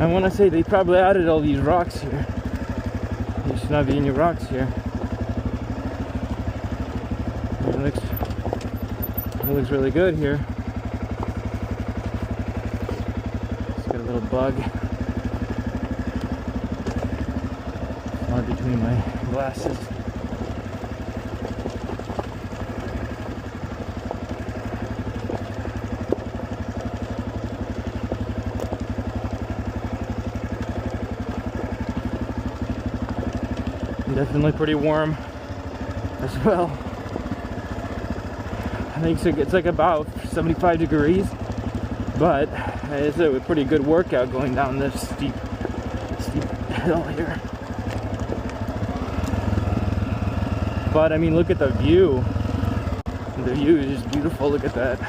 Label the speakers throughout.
Speaker 1: I want to say they probably added all these rocks here. There should not be any rocks here. It looks really good here. It's got a little bug on between my glasses. Definitely pretty warm as well. I think it's like about 75 degrees, but it's a pretty good workout going down this steep hill here. But I mean, look at the view. The view is just beautiful. Look at that.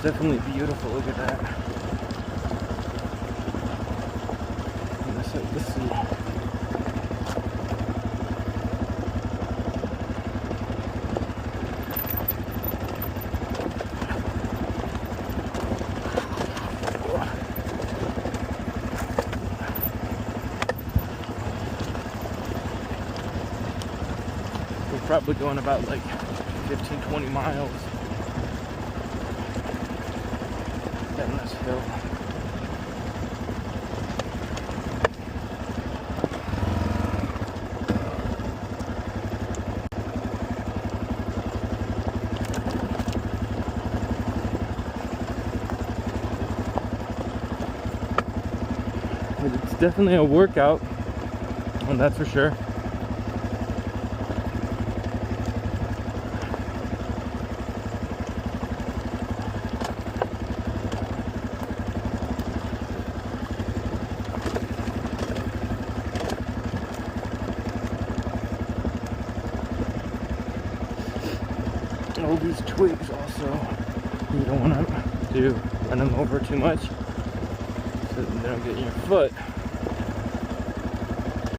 Speaker 1: Definitely beautiful. Look at that. Let's see. We're probably going about like 15-20 miles. Down this hill. It's definitely a workout, and that's for sure. All these twigs also, you don't want to run them over too much so they don't get in your foot.